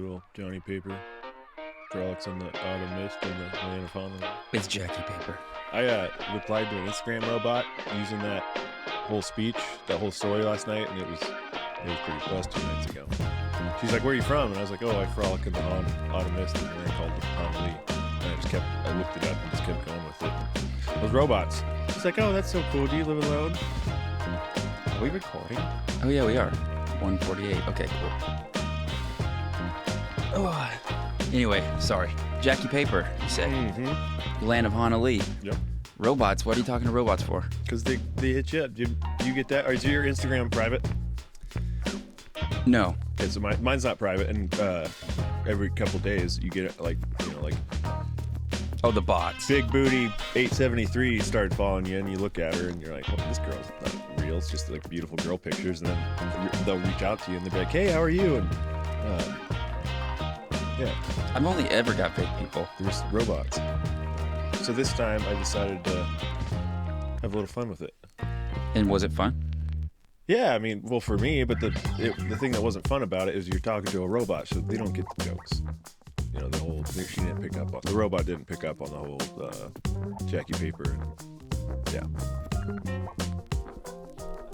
little Johnny Paper. Frolics in the autumn mist in the land of Honolulu. It's Jackie Paper. I replied to an Instagram robot using that whole speech, that whole story last night, and it was pretty close 2 nights ago. She's like, "Where are you from?" And I was like, "Oh, I frolic in the autumn mist in the land called Honolulu." And I looked it up and just kept going with it. Those robots. She's like, "Oh, that's so cool. Do you live alone?" Are we recording? Oh, yeah, we are. 148. Okay, cool. Oh. Anyway, sorry. Jackie Paper, you say. Mm-hmm. Land of Honolulu. Yep. Robots. What are you talking to robots for? Because they hit you up. Do you get that? Or is your Instagram private? No. Okay, so mine's not private, and every couple days you get like Oh, the bots. big booty 873 started following you, and you look at her and you're like, "Well, this girl's not real. It's just like beautiful girl pictures." And then they'll reach out to you and they'll be like, "Hey, how are you?" And yeah, I've only ever got fake people. there's robots. So this time I decided to have a little fun with it. And was it fun? Yeah, I mean, well, for me, but the thing that wasn't fun about it is you're talking to a robot, so they don't get the jokes. You know, she didn't pick up on, the robot didn't pick up on the whole Jackie Paper. And, yeah.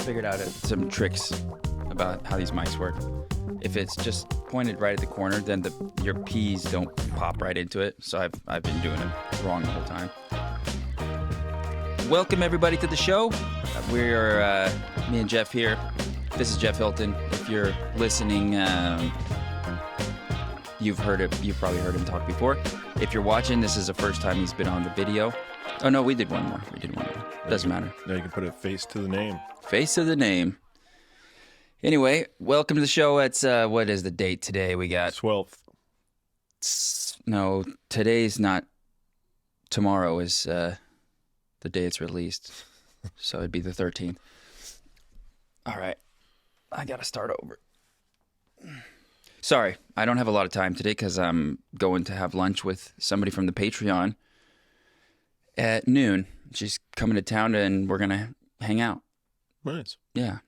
Figured out some tricks about how these mics work. If it's just pointed right at the corner, then your P's don't pop right into it. So I've been doing it wrong the whole time. Welcome everybody to the show. We're me and Jeff here. This is Jeff Hilton. If you're listening, you've probably heard him talk before. If you're watching, this is the first time he's been on the video. Oh no, we did one more. Doesn't matter. Now you can put a face to the name. Face of the name. Anyway, welcome to the show. It's what is the date today? We got 12th. No, today's not. Tomorrow is the day it's released, so it'd be the 13th. All right, I gotta start over. Sorry, I don't have a lot of time today because I'm going to have lunch with somebody from the Patreon at noon. She's coming to town and we're gonna hang out. Nice. Yeah.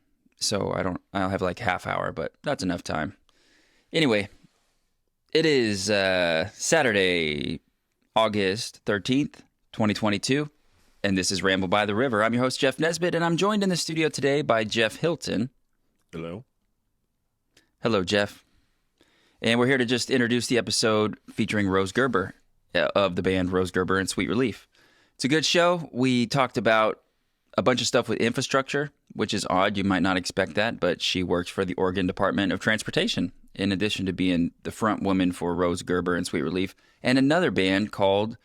So I'll have like half hour, but that's enough time. Anyway, it is Saturday, August 13th, 2022, and this is Ramble by the River. I'm your host, Jeff Nesbitt, and I'm joined in the studio today by Jeff Hilton. Hello. Hello, Jeff. And we're here to just introduce the episode featuring Rose Gerber of the band Rose Gerber and Sweet Relief. It's a good show. We talked about a bunch of stuff with infrastructure, which is odd. You might not expect that, but she works for the Oregon Department of Transportation, in addition to being the front woman for Rose Gerber and Sweet Relief, and another band called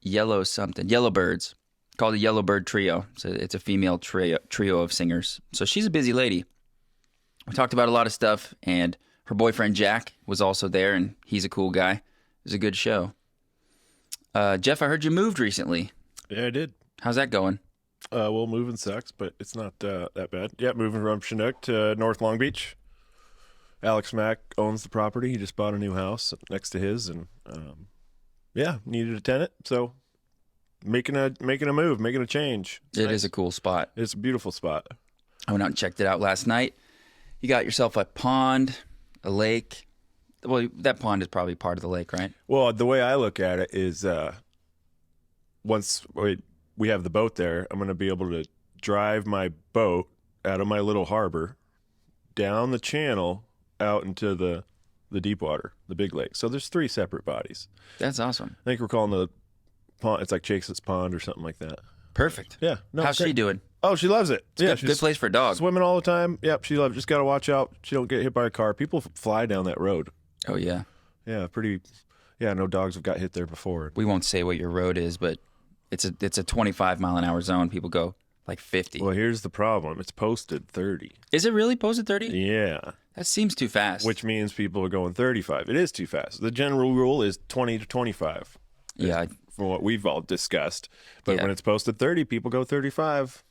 Yellowbirds, called the Yellowbird Trio. So it's a female trio of singers. So she's a busy lady. We talked about a lot of stuff, and her boyfriend Jack was also there, and he's a cool guy. It was a good show. Jeff, I heard you moved recently. Yeah, I did. How's that going? Well, moving sucks, but it's not that bad. Yeah, moving from Chinook to North Long Beach. Alex Mack owns the property. He just bought a new house next to his, and yeah, needed a tenant, so making a move, making a change. It is a cool spot. It's a beautiful spot. I went out and checked it out last night. You got yourself a pond, a lake. Well, that pond is probably part of the lake, right? Well, the way I look at it is once we have the boat there, I'm going to be able to drive my boat out of my little harbor down the channel out into the deep water, the big lake. So there's 3 separate bodies. That's awesome. I think we're calling the pond, it's like Chase's Pond or something like that. Perfect. Yeah. No, How's she doing? Oh, she loves it. It's a good place for a dog. Swimming all the time. Yep, she loves it. Just got to watch out she don't get hit by a car. People fly down that road. Oh, yeah. Yeah, I know dogs have got hit there before. We won't say what your road is, but it's a 25 mile an hour zone. People go like 50. Well, here's the problem. It's posted 30. Is it really posted 30? Yeah. That seems too fast. Which means people are going 35. It is too fast. The general rule is 20 to 25. Yeah. From what we've all discussed. But Yeah. when it's posted 30, people go 35.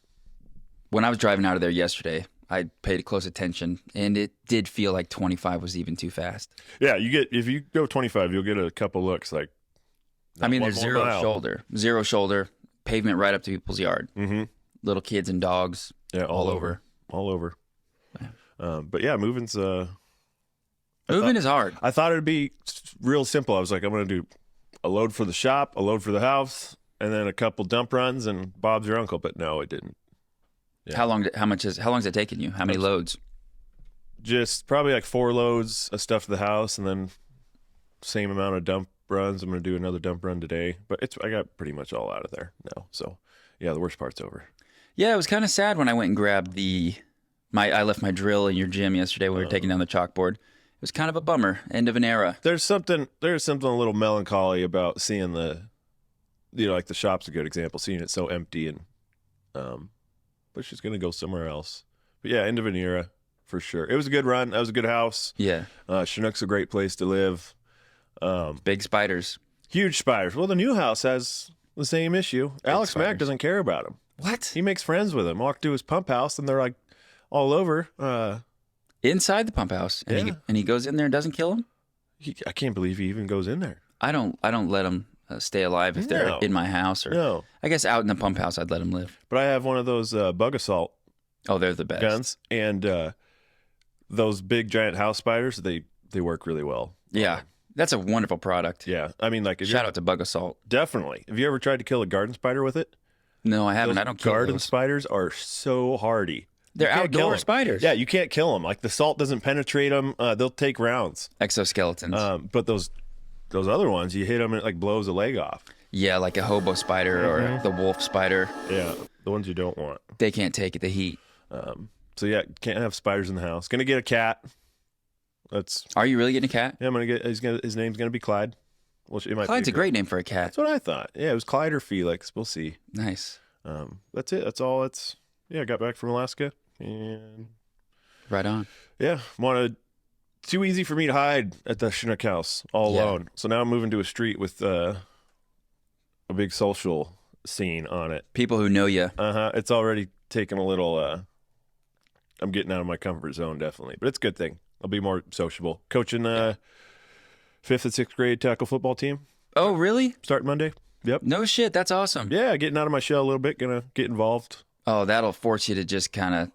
When I was driving out of there yesterday, I paid close attention, and it did feel like 25 was even too fast. Yeah, if you go 25, you'll get a couple looks like. I mean, one there's more zero shoulder, pavement right up to people's yard. Mm-hmm. Little kids and dogs. Yeah, all over. All over. Yeah. But yeah, moving's Moving is hard. I thought it'd be real simple. I was like, I'm going to do a load for the shop, a load for the house, and then a couple dump runs, and Bob's your uncle. But no, it didn't. Yeah. How long has it taken you? How many loads? Just probably like 4 loads of stuff to the house, and then same amount of dump runs. I'm going to do another dump run today, but I got pretty much all out of there now. So yeah, the worst part's over. Yeah, it was kind of sad when I went and grabbed I left my drill in your gym yesterday when we were taking down the chalkboard. It was kind of a bummer. End of an era. There's something a little melancholy about seeing like the shop's a good example, seeing it so empty, and but she's going to go somewhere else. But yeah, end of an era for sure. It was a good run. That was a good house. Yeah. Chinook's a great place to live. Big spiders. Huge spiders. Well, the new house has the same issue. Alex Mack doesn't care about him. What? He makes friends with him. Walk to his pump house, and they're like all over. Inside the pump house, and he goes in there and doesn't kill him. I can't believe he even goes in there. I don't let him stay alive if they're in my house, or no. I guess out in the pump house I'd let him live. But I have one of those bug assault. Oh, they're the best guns, and those big giant house spiders. They work really well. Yeah, that's a wonderful product. Yeah, I mean, like shout out to Bug Assault. Definitely. Have you ever tried to kill a garden spider with it? No, I haven't. I don't kill garden those. Spiders are so hardy. They're outdoor spiders. Yeah, you can't kill them. Like the salt doesn't penetrate them. They'll take rounds. Exoskeletons. But those other ones, you hit them and it like blows a leg off. Yeah, like a hobo spider or the wolf spider. Yeah, the ones you don't want. They can't take the heat. So yeah, can't have spiders in the house. Gonna get a cat. Are you really getting a cat? Yeah, I'm gonna get. His name's gonna be Clyde. Well, Clyde's a great name for a cat. That's what I thought. Yeah, it was Clyde or Felix. We'll see. Nice. That's it. That's all. I got back from Alaska and right on. Yeah, too easy for me to hide at the Chinook house all alone. So now I'm moving to a street with a big social scene on it. People who know you. It's already taken a little. I'm getting out of my comfort zone, definitely, but it's a good thing. I'll be more sociable. Coaching 5th and 6th grade tackle football team. Oh, really? Starting Monday. Yep. No shit. That's awesome. Yeah, getting out of my shell a little bit. Gonna get involved. Oh, that'll force you to just kind of,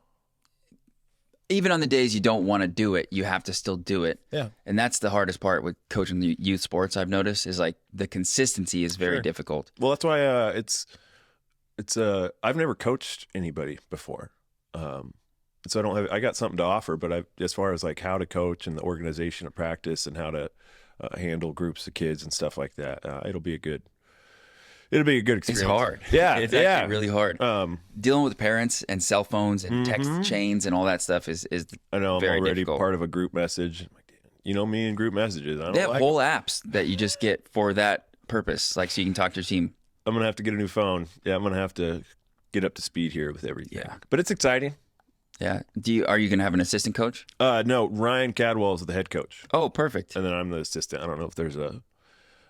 even on the days you don't want to do it, you have to still do it. Yeah. And that's the hardest part with coaching the youth sports, I've noticed, is like the consistency is very difficult. Well, that's why I've never coached anybody before. So I got something to offer, but as far as like how to coach and the organization of practice and how to handle groups of kids and stuff like that, it'll be a good experience. It's hard. Yeah. It's actually really hard. Dealing with parents and cell phones and text chains and all that stuff is I know, I'm very already difficult. part of a group message. I'm like, you know me in group messages. They have whole apps that you just get for that purpose, like so you can talk to your team. I'm going to have to get a new phone. Yeah, I'm going to have to get up to speed here with everything. Yeah. But it's exciting. Yeah. Are you going to have an assistant coach? No, Ryan Cadwell is the head coach. Oh, perfect. And then I'm the assistant. I don't know if there's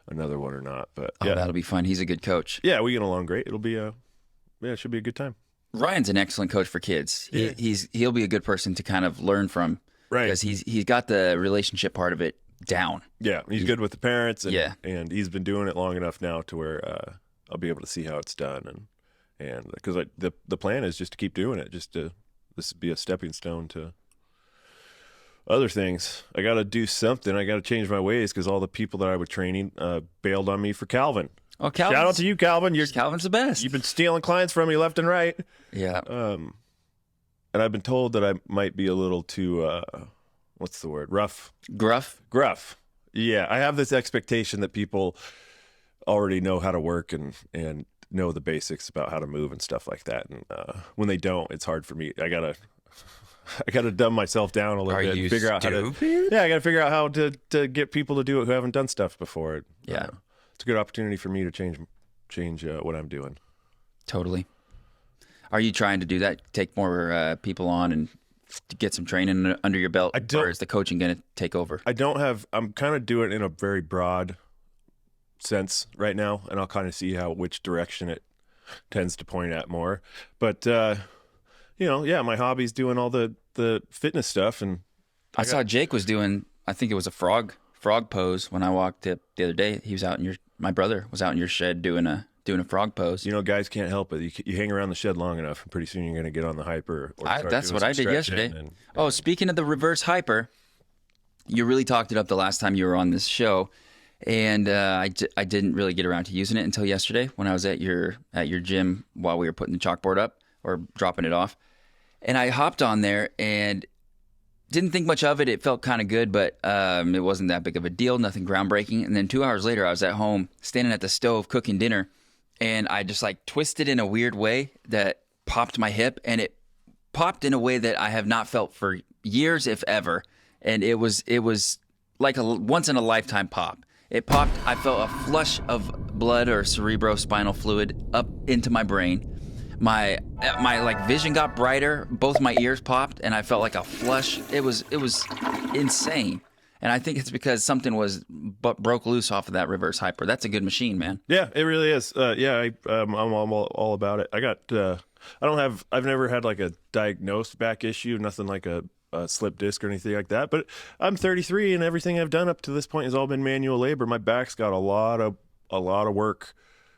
another one or not, but yeah. That'll be fun. He's a good coach. Yeah, we get along great. It'll be it should be a good time. Ryan's an excellent coach for kids. Yeah. He'll be a good person to kind of learn from. Right. Because he's got the relationship part of it down. Yeah, he's good with the parents and, Yeah. and he's been doing it long enough now to where I'll be able to see how it's done and because the plan is just to keep doing it, this would be a stepping stone to other things. I got to do something. I got to change my ways because all the people that I was training bailed on me for Calvin. Oh, Calvin! Shout out to you, Calvin. Calvin's the best. You've been stealing clients from me left and right. Yeah. And I've been told that I might be a little too, what's the word? Gruff. Yeah. I have this expectation that people already know how to work and know the basics about how to move and stuff like that. And when they don't, it's hard for me. I gotta dumb myself down a little bit and figure out how to. Yeah, I gotta figure out how to get people to do it who haven't done stuff before. Yeah, it's a good opportunity for me to change what I'm doing. Totally. Are you trying to do that? Take more people on and get some training under your belt, or is the coaching going to take over? I'm kind of doing it in a very broad sense right now, and I'll kind of see which direction it tends to point at more. But my hobby's doing all the fitness stuff, and I saw Jake was doing, I think it was a frog pose when I walked up the other day. He was out in my brother was out in your shed doing a frog pose. Guys can't help it. You hang around the shed long enough, and pretty soon you're going to get on the hyper. That's what I did yesterday. Speaking of the reverse hyper, You really talked it up the last time you were on this show, and I didn't really get around to using it until yesterday when I was at your gym while we were putting the chalkboard up or dropping it off. And I hopped on there and didn't think much of it. It felt kind of good, but it wasn't that big of a deal, nothing groundbreaking. And then 2 hours later, I was at home standing at the stove cooking dinner, and I just like twisted in a weird way that popped my hip, and it popped in a way that I have not felt for years, if ever. And it was like a once in a lifetime pop. It popped. I felt a flush of blood or cerebrospinal fluid up into my brain. My like vision got brighter. Both my ears popped, and I felt like a flush. It was insane. And I think it's because something broke loose off of that reverse hyper. That's a good machine, man. Yeah, it really is. I'm all about it. I've never had like a diagnosed back issue, nothing like a slip disc or anything like that. But I'm 33, and everything I've done up to this point has all been manual labor. My back's got a lot of work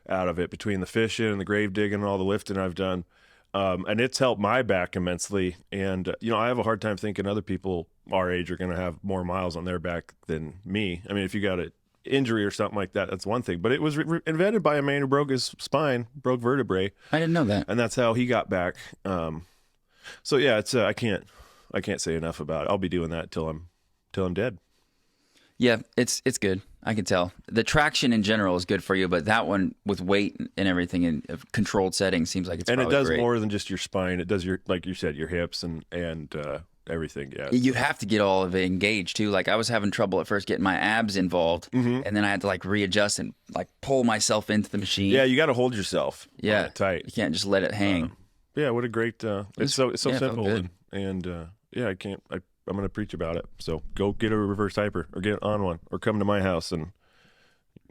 out of it between the fishing and the grave digging and all the lifting I've done. And it's helped my back immensely. And, I have a hard time thinking other people our age are going to have more miles on their back than me. I mean, if you got an injury or something like that, that's one thing. But it was invented by a man who broke his spine, broke vertebrae. I didn't know that. And that's how he got back. So yeah, it's I can't say enough about it. I'll be doing that till I'm dead. Yeah, it's good. I can tell. The traction in general is good for you, but that one with weight and everything in a controlled settings seems like it's and it does great. More than just your spine. It does your, like you said, your hips and everything. Yeah, you have to get all of it engaged too. Like I was having trouble at first getting my abs involved, and then I had to like readjust and like pull myself into the machine. Yeah, you got to hold yourself. Tight. You can't just let it hang. Yeah, what a great. It's so simple and yeah, I'm going to preach about it. So go get a reverse hyper or get on one or come to my house and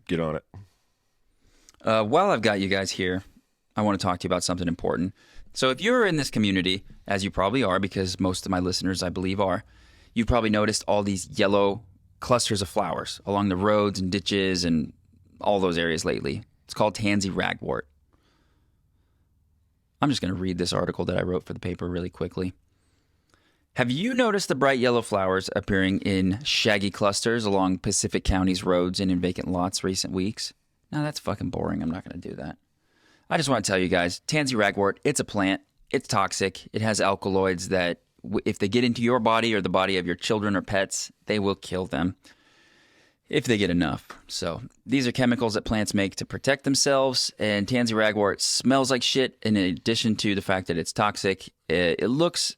get on it. While I've got you guys here, I want to talk to you about something important. So if you're in this community, as you probably are, because most of my listeners, I believe, are, you've probably noticed all these yellow clusters of flowers along the roads and ditches and all those areas lately. It's called Tansy Ragwort. I'm just going to read this article that I wrote for the paper really quickly. Have you noticed the bright yellow flowers appearing in shaggy clusters along Pacific County's roads and in vacant lots recent weeks? No, that's fucking boring. I'm not going to do that. I just want to tell you guys, Tansy Ragwort, it's a plant. It's toxic. It has alkaloids that if they get into your body or the body of your children or pets, they will kill them if they get enough. So these are chemicals that plants make to protect themselves, and Tansy Ragwort smells like shit. And in addition to the fact that it's toxic, it looks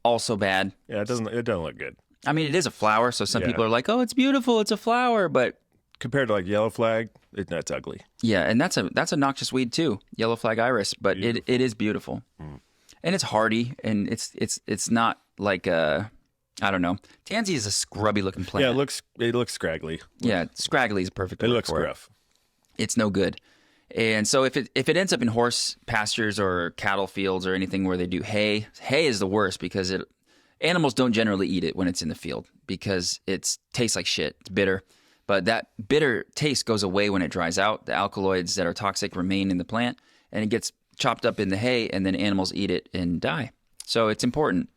also bad. Yeah, it doesn't look good. I mean, it is a flower, so some people are like, "Oh, it's beautiful, it's a flower," but compared to like yellow flag, that's ugly. Yeah, and that's a noxious weed too, yellow flag iris, but it is beautiful, and it's hardy, and it's not like I don't know. Tansy is a scrubby looking plant. Yeah, it looks scraggly. Yeah, scraggly is a perfect word It looks for gruff. It's no good. And so if it ends up in horse pastures or cattle fields or anything where they do hay is the worst because animals don't generally eat it when it's in the field because it tastes like shit. It's bitter. But that bitter taste goes away when it dries out. The alkaloids that are toxic remain in the plant, and it gets chopped up in the hay, and then animals eat it and die. So it's important.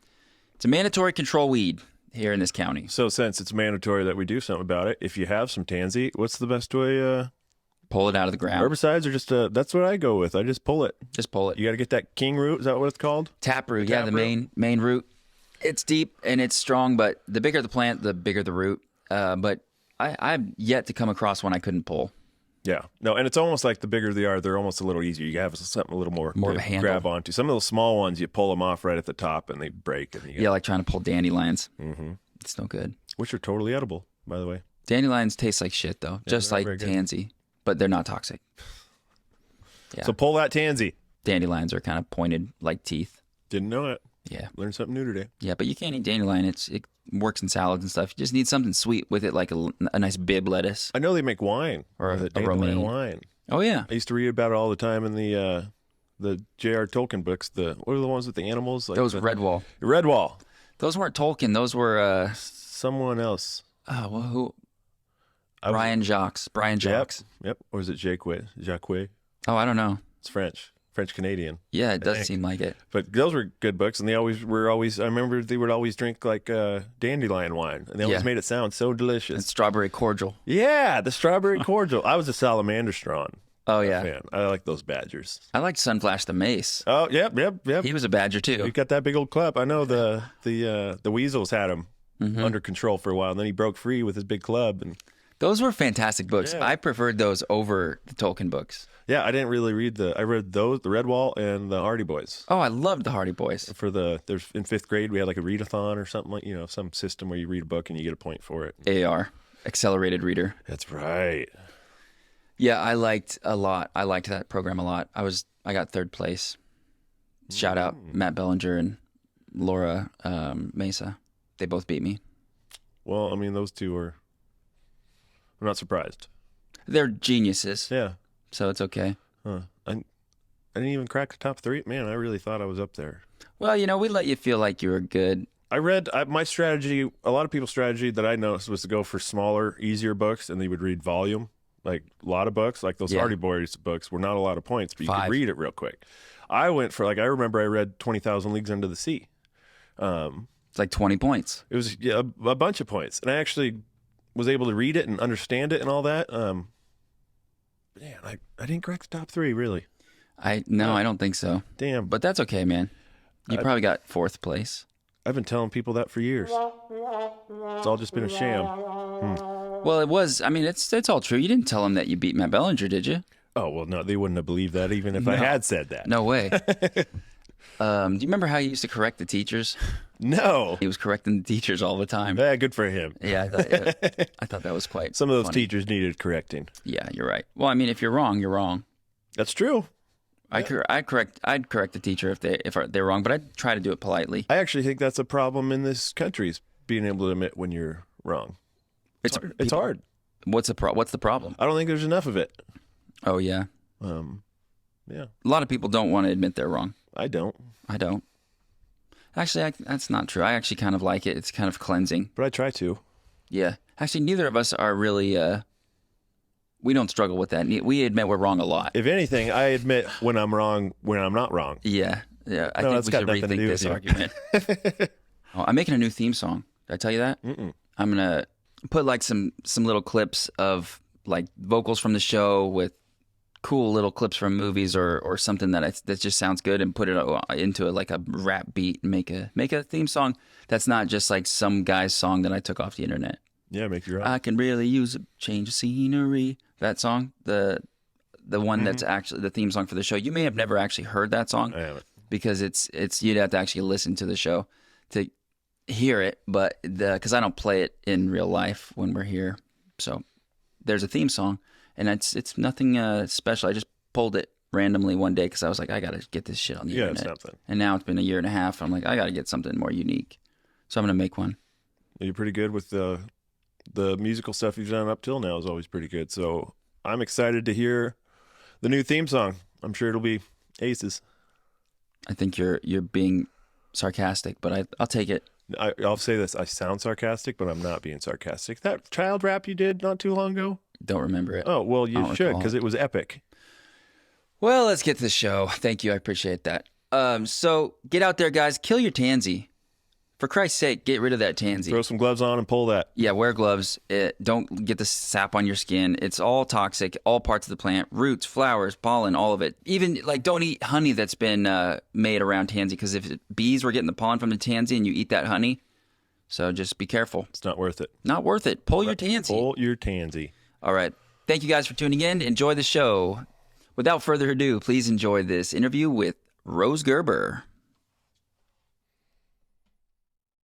It's a mandatory control weed here in this county. So since it's mandatory that we do something about it, if you have some tansy, what's the best way? Pull it out of the ground. Herbicides are just that's what I go with. I just pull it. Just pull it. You got to get that king root. Is that what it's called? Taproot. Yeah, the main root. It's deep and it's strong, but the bigger the plant, the bigger the root. But I've yet to come across one I couldn't pull. Yeah. No, and it's almost like the bigger they are, they're almost a little easier. You have something a little more of a handle. Grab onto. Some of those small ones, you pull them off right at the top and they break. And like trying to pull dandelions. It's no good. Which are totally edible, by the way. Dandelions taste like shit, though, just like tansy, but they're not toxic. Yeah. So pull that tansy. Dandelions are kind of pointed like teeth. Didn't know it. Yeah. Learned something new today. Yeah, but you can't eat dandelion. It works in salads and stuff. You just need something sweet with it, like a nice bib lettuce. I know they make wine. Or a dandelion wine. Oh, yeah. I used to read about it all the time in the J.R. Tolkien books. What are the ones with the animals? Like those Redwall. Redwall. Those weren't Tolkien. Those were... someone else. Oh, well, who? Brian Jacques. Yep. Or is it Jacques? Oh, I don't know. It's French. French Canadian. Yeah, it does seem like it. But those were good books, and they were always. I remember they would always drink like dandelion wine, and they always made it sound so delicious. And strawberry cordial. Yeah, the strawberry cordial. I was a salamander strawn. Oh yeah, fan. I like those badgers. I liked Sunflash the Mace. Oh yep. He was a badger too. He got that big old club. I know the weasels had him under control for a while, and then he broke free with his big club. And those were fantastic books. Yeah. I preferred those over the Tolkien books. yeah, I didn't really read I read those, the Redwall and the Hardy Boys. Oh, I loved the Hardy Boys. There's in 5th grade we had like a readathon or something like some system where you read a book and you get a point for it. AR, Accelerated Reader. That's right. Yeah, I liked that program a lot. I got 3rd place. Shout out Matt Bellinger and Laura Mesa. They both beat me. Well, I mean, those two are. I'm not surprised. They're geniuses. Yeah. So it's okay. Huh. I didn't even crack the top 3. Man, I really thought I was up there. Well, we let you feel like you were good. I read my strategy. A lot of people's strategy that I noticed was to go for smaller, easier books, and they would read volume. Like a lot of books, like those Hardy Boys books, were not a lot of points, but you could read it real quick. I went for I remember I read 20,000 Leagues Under the Sea. It's like 20 points. It was a bunch of points, and I actually was able to read it and understand it and all that. Man, I didn't crack the top 3 really. I don't think so. Damn, But that's okay, man. You probably got 4th place. I've been telling people that for years. It's all just been a sham. Well, it was. I mean, it's all true. You didn't tell them that you beat Matt Bellinger, did you? Oh well, no, they wouldn't have believed that even if I had said that. No way. Do you remember how he used to correct the teachers? No. He was correcting the teachers all the time. Yeah, good for him. Yeah, I thought that was quite. Some of those funny. teachers needed correcting. Yeah, you're right. Well, I mean, if you're wrong, you're wrong. That's true. I'd correct the teacher if they're wrong, but I'd try to do it politely. I actually think that's a problem in this country, is being able to admit when you're wrong. It's hard. What's the problem? I don't think there's enough of it. Oh yeah. Yeah. A lot of people don't want to admit they're wrong. I don't. Actually, that's not true. I actually kind of like it. It's kind of cleansing. But I try to. Yeah. Actually, neither of us are really. We don't struggle with that. We admit we're wrong a lot. If anything, I admit when I'm wrong when I'm not wrong. Yeah. I think we should rethink this argument. I'm making a new theme song. Did I tell you that? Mm-mm. I'm gonna put like some little clips of like vocals from the show with cool little clips from movies or something that just sounds good, and put it into like a rap beat and make a theme song that's not just like some guy's song that I took off the internet. Yeah, make your own. I can really use a change of scenery. That song, the one that's actually the theme song for the show. You may have never actually heard that song. I haven't. Because it's you'd have to actually listen to the show to hear it, but because I don't play it in real life when we're here. So there's a theme song, and it's nothing special. I just pulled it randomly one day because I was like, I got to get this shit on the internet. Yeah, it's something. And now it's been a year and a half. I'm like, I got to get something more unique. So I'm going to make one. You're pretty good with the musical stuff you've done up till now is always pretty good. So I'm excited to hear the new theme song. I'm sure it'll be aces. I think you're being sarcastic, but I'll take it. I'll say this. I sound sarcastic, but I'm not being sarcastic. That child rap you did not too long ago? Don't remember it. Oh, well, you should, because it was epic. Well, let's get to the show. Thank you. I appreciate that. So get out there, guys. Kill your tansy. For Christ's sake, get rid of that tansy. Throw some gloves on and pull that. Yeah, wear gloves. Don't get the sap on your skin. It's all toxic, all parts of the plant, roots, flowers, pollen, all of it. Even, don't eat honey that's been made around tansy, because if bees were getting the pollen from the tansy and you eat that honey, so just be careful. It's not worth it. Not worth it. Pull your tansy. Pull your tansy. All right. Thank you guys for tuning in. Enjoy the show. Without further ado, please enjoy this interview with Rose Gerber.